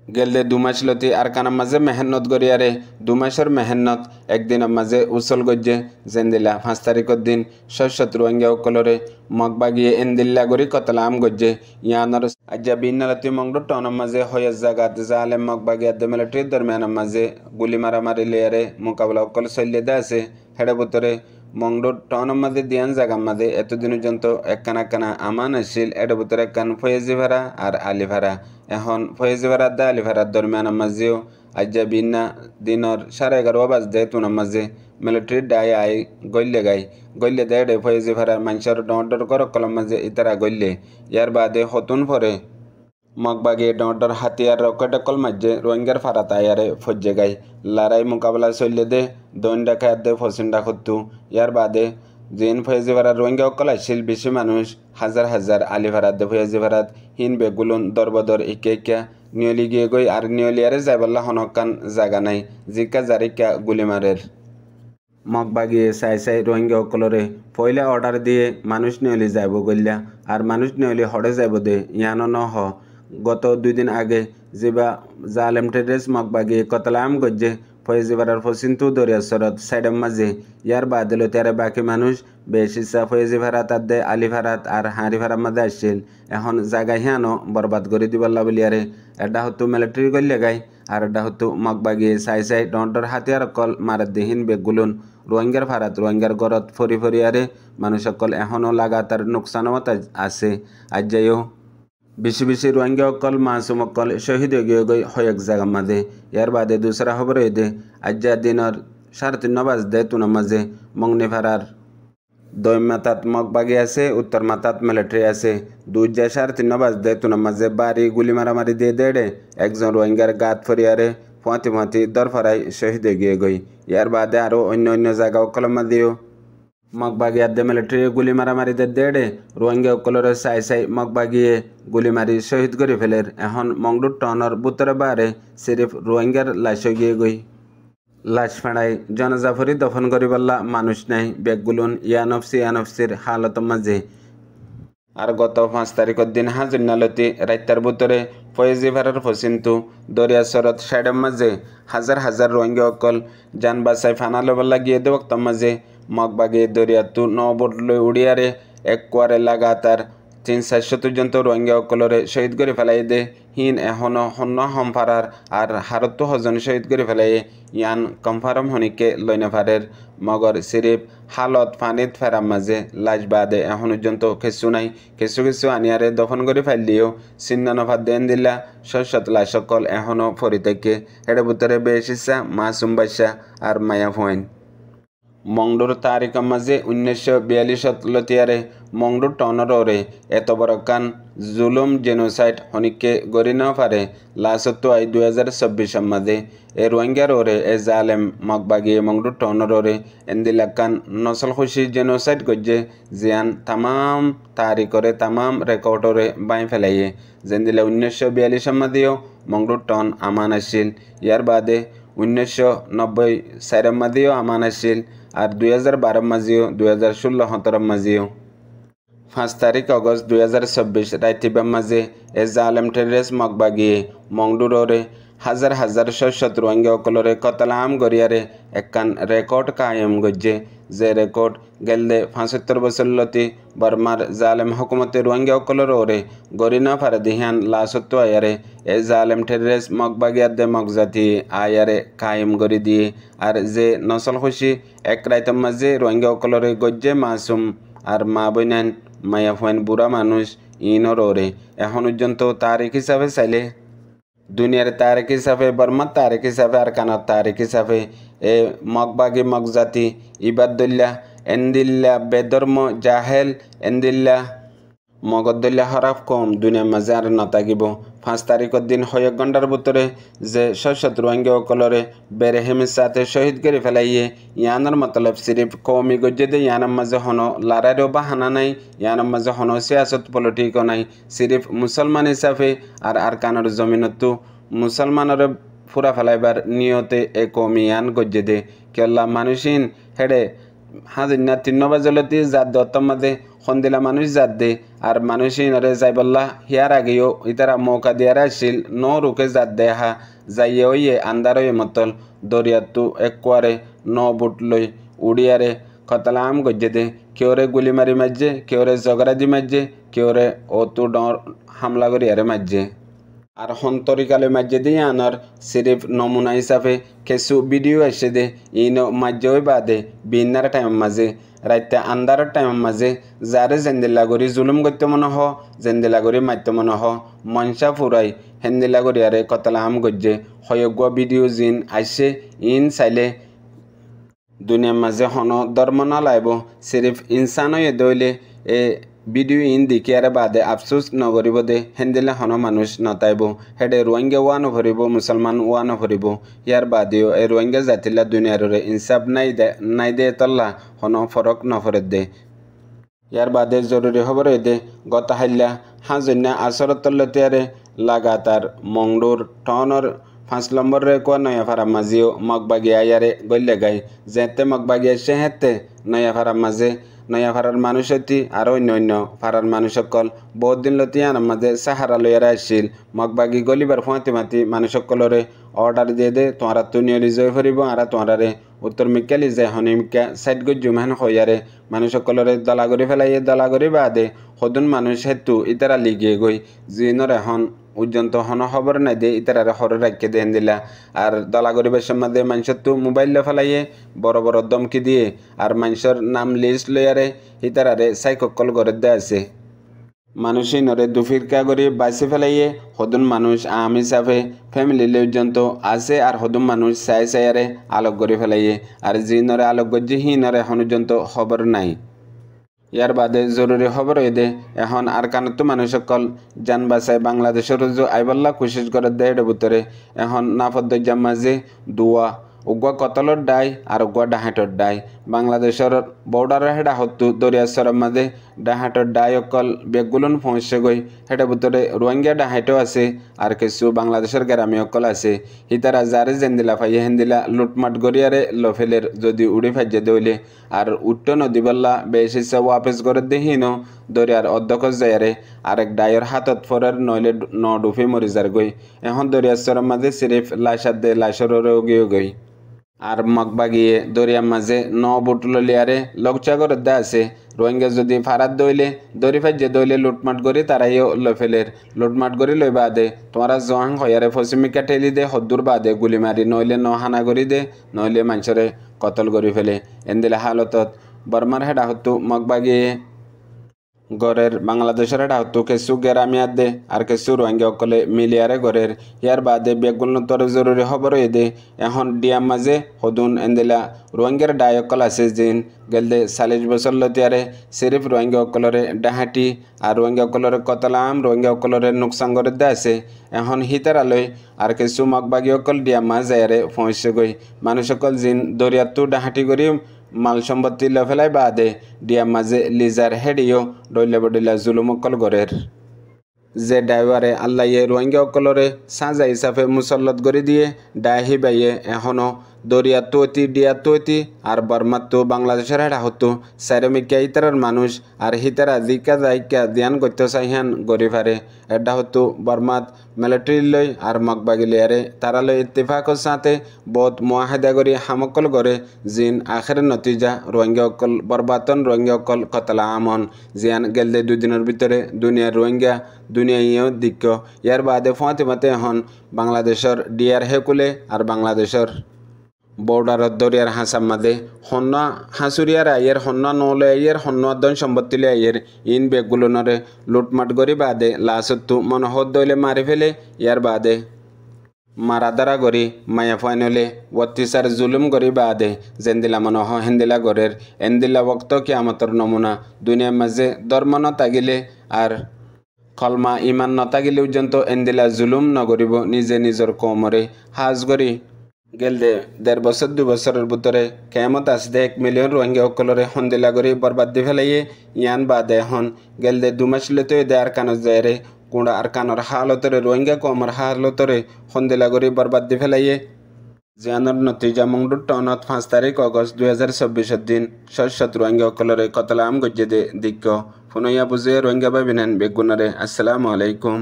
গেলে 2 মাস লতি আর কানার মাঝে মেহনত গড়িয়ারে 2 মাসের মেহনত একদিনের মাঝে উসল গজ্জে জেন্দিলা 5 তারিখের দিন শস্যত রোহিঙ্গা কলরে মগবাগিয়ে এন্দিল্লা গড়ি কতলাম গজ্জে ইয়ানর আজ্জা বিন্নালতি মংডো টনের মাঝে হয়ে জাগাত জালে মগবাগিয়া দে মিলিটারির দরমিয়ানের মাঝে গুলি মারামারি লেয়ারে মোকাবিলা কল চলিয়ে দে আছে হেডে ভিতরে মংডো টনের মাঝে দিয়ান জাগার মাঝে এতদিন পর্যন্ত একখানা আমান আসছিল এটার ভিতরে একখান ফয়েজি ভাড়া আর আলি ভাড়া এখন ফয়েজি ভাড়ার দা আলি ভাড়ার দরমিয়ানের মাঝেও আজ্জা বিন্না দিনর 11:30 বাজতে তুনার মাঝে মিলিটারির ডায় আই গল্লে দেয় ফয়েজি ভাড়ার মানুষের ডর কর কলম মাঝে ইতারা গল্লে ইয়ার বাদে হতুন পরে মগবাগে ডর হাতিয়ার রকেট কল মাঝে রোহিঙ্গার ফারা তায়ারে ফজ্জে গাই লড়াই মোকাবেলা চললে দে দৈন ডাকাত দে ফসিন ডাকতু ইয়ার বাদে জিন ফয়েজি ভাড়ার রোহিঙ্গা অকল আসছিল বেশি মানুষ হাজার আলি ভাড়াত দে ফয়েজি ভাড়াত হিন বেগুলুন দরবদর ইকে নিয়লি গিয়ে গই আর নিয়লিয়ারে যাইবাল্লা হনকান জাগা নাই জিকা জারিকা গুলিমারের মগবাগিয়ে চাই রোহিঙ্গা অকলরে পয়লা অর্ডার দিয়ে মানুষ নিয়লি যাইব গল্লা আর মানুষ নিয়লি হড়ে যাইব দে ইয়ানো ন হ গত 2 দিন আগে যেবা জালেম টেরেস মগবাগিয়ে কতলাম গজ্জে ফয়েজি ভাড়ার ফসিন্তু দরিয়া সরত সাইডের মাঝে ইয়ার বাদে তেরে বাকি মানুষ বেশিসা ফয়েজি ভাড়াত আর দে আলি ভাড়াত আর হাঁড়ি ভাড়ার মাঝে আসছিল এখন জায়গা হিয়ানো বরবাদ করে দিবাল্লা বলিয়ারে এটা হতো মিলিটারি গল্লে গাই আর এটা হতো মগবাগিয়ে চাই ডর হাতিয়ার কল মারাত দিহীন বেগুলুন রোহিঙ্গার ভাড়াত রোহিঙ্গার গরত ফরিয়ারে মানুষ সকল এখনও লাগাতার নোকসানত আছে আজ যাইও বেশি রোহিঙ্গা অকল মাসুম অকল শহীদ হয়ে এক জায়গার মাঝে ইয়ার বাদে দুসরা খবর দে আজ দিনের 3:30 বাজতে তুনার মাঝে মংনি ভাড়ার দৈম মাতাত মগবাগি আছে উত্তর মাতাত মিলিটারি আছে 3:30 বাজতে তুনার মাঝে বাড়ি গুলি মারামারি দিয়ে দেড়ে একজন রোহিঙ্গার গাত ফরিয়ারে ফাঁতি দর ফরাই শহীদ গই ইয়ার বাদে আরও অন্য জায়গা অকল মাঝেও মগবাগিয়ে আদে মিলিটারি গুলি মারামারি দেড়ে রোহিঙ্গা অকলরে চাই মগবাগিয়ে গুলি মারি শহীদ করে ফেলের এখন মংডুর টনর বুতরে বারে সিরিফ রোহিঙ্গার লাশ গিয়ে গই লাশ ফেড়াই জনজাফরি দফন করিবাল্লা মানুষ নাই বেগগুলুন ইয়ানফসির হালত মাঝে আর গত 5 তারিখের দিন হাজুন্নালতি রাইতার ভিতরে ফয়েজি ভাড়ার ফসিন্তু দরিয়া সরত সাইডের মাঝে হাজার রোহিঙ্গা অকল যান বাসায় ফানালোবাল্লা গিয়ে দেবক্তর মাঝে মগবাগে দরিয়াতু নবট লই উড়িয়ারে এক কোয়ারে লাগাতার 300-400 পর্যন্ত রোহিঙ্গা অকলরে শহীদ করে ফেলাই দে হিন এখনও হন্য হমফারার আর হারতো হজন শহীদ করে ফেলাই ইয়ান কমফারম হনিকে লইনেফারের মগর সিরিফ হালত ফানিত ফেরার মাঝে লাশ বাদে এখন পর্যন্ত কিছু আনিয়ারে দফন করে ফেললিও চিন্নানফার দেন দিলা শস্যত লাশ সকল এখনও ফরি থেকে এটার ভিতরে বেশ ইচ্ছা মাসুম বাদশা আর মায়া ফোয়েন মংডুর তারিখের মাঝে 1942 লতিয়ারে মংডুর টনরে এত বড় কান জুলুম জেনোসাইড হনিকে গড়ি না পারে লাশত্ব 2024 মাঝে এ রোহিঙ্গার ওরে এ জালেম মগবাগিয়ে মংডুর টনরে এন্দিলাকান নসল খুশি জেনোসাইড গজ্জে জিয়ান তামাম তারিখরে তামাম রেকর্ডরে বাই ফেলাইয়ে যেন্দিলা 1942 মাঝেও মংডুর টন আমান আসছিল ইয়ার বাদে 1990 মাঝেও আমান আসছিল আর 2012 মাঝেও 2016-17 মাঝেও 5 তারিখ আগস্ট 2024 রাইতিবার মাঝে এ জালেম টেরেস মগবাগিয়ে মংডুররে হাজার শস্যত রোহিঙ্গা অকলরে কতলাম গড়িয়ারে একখান রেকর্ড কায়েম গজ্জে যে রেকর্ড গেলে 75 বছর লতি বর্মার জালেম হকুমতে রোহিঙ্গা অকলর ওরে গড়ি না পারে দিহান লাশত্ব আয়ারে এ জালেম টেরেস মগবাগিয়ার দে মগজাতি আয়ারে কায়েম গড়ি দিয়ে আর যে নসল খুশি এক রাইতের মাঝে রোহিঙ্গা অকলরে গজ্জে মাসুম আর মা বইনান মায়া ফুয়েন বুড়া মানুষ ইনর ওরে এখন পর্যন্ত তারিখ হিসাবে চাইলে দুনিয়ার তারিখ হিসাবে বর্মার তারিখ হিসাবে আর কানার তারিখ হিসাবে এ মগবাগি মগজাতি ইবাদুল্লাহ এন্দিল্লা বেদর্ম জাহেল এন্দিল্লা মগদুল্লাহ হরাফ কম দুনিয়ার মাঝে আর নতাগিব 5 তারিখের দিন 1 ঘন্টার ভিতরে যে শস্যত রোহিঙ্গা অকলরে বেরেহেমের সাথে শহীদ করে ফেলাইয়ে ইয়ানোর মতলব সিরিফ কৌমি গজ্জেদে ইয়ানোর মাঝে হনো লড়াইরও বাহানা নাই ইয়ানোর মাঝে হনো সিয়াসত পলিটিকও নাই সিরিফ মুসলমান হিসাবে আর কানোর জমিনতো মুসলমানের ফুরা ফেলাইবার নিয়তে এ কৌমি ইয়ান গজ্জেদে কেল্লা মানুষিন হেডে হাজিনা 3 বাজলতি যার দত্তর মাঝে সন্দিলা মানুষ জাত দে আর মানুষই নরে যাইবল্লা হিয়ার আগেও ইতারা মৌকা দিয়ার আসিল ন রুকে জাত দেহা যাইয়ে ওইয়ে আন্দার ওয়ে মতল দরিয়াতু একোয়ারে ন বুট লই উড়িয়ারে কতলাম গজ্জে দে কেউরে গুলি মারি মাঝে কেউরে জগরাজি মাঝে কেউরে ও তু ডর হামলা করিয়ারে মাঝে আর হন্তরিকালে মাঝে দিয়ে আনার সিরিফ নমুনা হিসাবে কিছু ভিডিও আসে দে ইনো মাঝে ওই বাদে বিন্নার টাইম মাঝে রাইতে আন্দারের টাইম মাঝে যারে জেন্দিলা করি জুলুম করতে মনে হ জেন্দিলা করি মারতে মনে হ মনসা ফুরাই হেন্দিলা করি আরে কতলা আম গজ্জে হয়জ্ঞ ভিডিও জিন আসে ইন চাইলে দুনিয়ার মাঝে হন ধর্ম না লাইব সিরিফ ইনসান হয়ে দইলে এ ভিডিও ইন দিকিয়ারে বাদে আফসোস নগরিব দে হেন্দিলে হন মানুষ নতাইব হেডে রোহিঙ্গা ওয়া নভরিব মুসলমান ওয়া নভরিব ইয়ার বাদেও এই রোহিঙ্গা জাতিলা দুনিয়ারে ইনসাফ নাই দে তল্লা হন ফরক নফরে দে ইয়ার বাদে জরুরি খবর দে গত হাইলা হাজন্যা আসরত তল্লতিয়ারে লাগাতার মংডুর টনর 5 নম্বরে কোয়া নয়াফারা মাঝিও মগবাগিয়া ইয়ারে গল্লে গাই যেতে মগবাগিয়া সে হেতে নয়াফারা মাঝে নয়াফারার মানুষ হতি আর অন্য ফারার মানুষ সকল বহুত দিন লতি আনার মাঝে সাহারা লইয়ারা আসছিল মগবাগি গলিবার ফুঁয়াতি মাতি মানুষ সকলরে অর্ডার দিয়ে দে তোমারা তুনিও লিজয় ফুরিব আর তোমারে উত্তর মিক্কা লিজাই হনি মিক্কা সাইড গজ্জুমান হইয়ারে মানুষ সকলরে দলা করে ফেলাইয়ে দলা করে বাদে সদন মানুষ হেতু ইতারা লিগিয়ে গই জিনর এখন পর্যন্ত হন খবর নাই দে ইতারারে হরে রাখকে দেন দিলা আর দলা গরিবের সম্বন্ধে মানুষের তো মোবাইল ফেলাইয়ে বড় বড় দমকি দিয়ে আর মানুষের নাম লিস্ট লইয়ারে ইতারারে সাইকল করে দেয় আছে মানুষই নরে দুফিরকা করে বাঁচে ফেলাইয়ে সদন মানুষ আম হিসাবে ফ্যামিলি পর্যন্ত আছে আর সদন মানুষ চাইয়ারে আলোক করে ফেলাইয়ে আর যি নরে আলোক গজ্জি হি নরে এখন পর্যন্ত খবর নাই ইয়ার বাদে জরুরি খবর দে এখন আর কানতো মানুষ সকল যান বাঁচায় বাংলাদেশের রুজু আইবল্লা কোশিশ করে দেয় ভিতরে এখন নাফদ্দার মাঝে দুয়া উগুয়া কতলর ডাই আর উগুয়া ডাহাটর ডাই বাংলাদেশের বর্ডার হেডা হতো দরিয়াশ্বরের মাঝে ডাহাটর ডাই অকল বেগগুলন পৌঁছে গই হেটার ভিতরে রোহিঙ্গা ডাহাইটও আছে আর কিছু বাংলাদেশের গ্রামী অকল আছে হিতারা যারে জেন্দিলা ফাইয়ে হেন্দিলা লুটমাট গড়িয়ারে লফেলের যদি উড়ি ফাইজে দইলে আর উত্ত নদী বল্লা বেশ ইচ্ছা ওয়াপেস করে দেহিনো দরিয়ার অধ্যক্ষ যায়ারে আরেক ডাইয়ের হাতত ফরের নইলে ন ডুফি মরি যার গই এখন দরিয়াশ্বরের মাঝে সিরিফ লাশার দে লাশরেও গিয়ে গই আর মগবাগিয়ে দরিয়ার মাঝে ন বুটল লিয়ারে লগচা করে দা আছে রোহিঙ্গা যদি ফারাত দইলে দরি ফাইজে দইলে লুটমাট করি তারাইও লফেলের লুটমাট করি লই বাদে তোমারা জহাং হয়ারে ফসিমিকা ঠেলি দে হদ্দুর বাদে গুলি মারি নইলে ন হানা করি দে নইলে মানুষরে কতল করি ফেলে এনদিলে হালতত বর্মার হেডা হতো মগবাগিয়ে গড়ের বাংলাদেশের এটা হতো কিছু গেরামিয়ার দে আর কিছু রোহিঙ্গা অকলে মিলিয়ারে গড়ের ইয়ার বাদে বেগুন তরে জরুরি খবর দে এখন ডিয়াম মাঝে হদুন এন্দিলা রোহিঙ্গার ডাই অকল আছে জিন গেলদে 40 বছর লতিয়ারে সিরিফ রোহিঙ্গা অকলরে ডাহাটি আর রোহিঙ্গা অকলরে কতলাম রোহিঙ্গা অকলরে নোকসান করে দে আছে এখন হিতারালয় আর কিছু মগবাগি অকল ডিয়াম মাঝ যায়ারে পৌঁছে গই মানুষ অকল জিন দরিয়াতো ডাহাটি করি মাল সম্পত্তি লফেলাই বাদে ডিয়ার মাঝে লিজার হেডিও ডইলে বডিলা জুলুমকল গড়ের যে ড্রাইভারে আল্লাহ রোহিঙ্গা অকলরে সাজা হিসাবে মুসল্লত করে দিয়ে ডাহি বাইয়ে এখনও দরিয়া তৈতি ডিয়া তৈতি আর বর্মাত তো বাংলাদেশের হেডা হতো সাইরমিকা ইতারার মানুষ আর হিতারা জিকা যাইকা ধ্যান করতে চাইহান গড়ি ফারে এটা হতো বর্মাত মিলিটারি লই আর মগবাগিলিয়ারে তারা লই ইত্তেফাকর সাথে বহুত মুআহাদা করি হামকল গড়ে জিন আখের নতিজা রোহিঙ্গা অকল বরবাতন রোহিঙ্গা অকল কতলা আমন জিয়ান গেলদে দুদিনের ভিতরে দুনিয়ার রোহিঙ্গা দুনিয়াও দিক্য ইয়ার বাদে ফাতিমাতে এখন বাংলাদেশের ডিয়ার হেকুলে আর বাংলাদেশের বর্ডারত দরিয়ার হাসাম মাদে হন্য হাঁসুরিয়ার আইয়ের হন্য নলে আইয়ের হন্য দন সম্পত্তিলে আইয়ের ইন বেগগুলোনরে লুটমাট করি বাদে লাসত্তু মনোহর দইলে মারি ফেলে ইয়ার বাদে মারাদারা গরি মায়া ফাইনলে অত্যাচার জুলুম গরি বাদে জেন্দিলা মনোহ হেন্দিলা গরের এন্দিলা বক্ত কিয়ামতর নমুনা দুনিয়ার মাঝে ধর্ম নতাগিলে আর কলমা ইমান নতাগিলে পর্যন্ত এন্দিলা জুলুম নগরিব নিজে নিজের কোমরে হাজ গরি গেলদে 1.5 বছর 2 বছরের ভিতরে কেমত আসদে 1 মিলিয়ন রোহিঙ্গা অকলরে হন্দিলা গরি বরবাদ দি ফেলাইয়ে ইয়ান বাদে এখন গেলদে 2 মাস লতে দে আর কানর যায়রে কোঁড়া আর কানর হালতরে রোহিঙ্গা কমর হালতরে হন্দিলা গরি বরবাদ দি ফেলাইয়ে জিয়ানোর নতিজা মংডুর টনত 5 তারিখ আগস্ট 2024 দিন 7 রোহিঙ্গা অকলরে কতলাম গজ্জে দে দিক্য ফুনইয়া বুঝে রোহিঙ্গা ভাবিনেন বেগুনারে। আসসালামু আলাইকুম।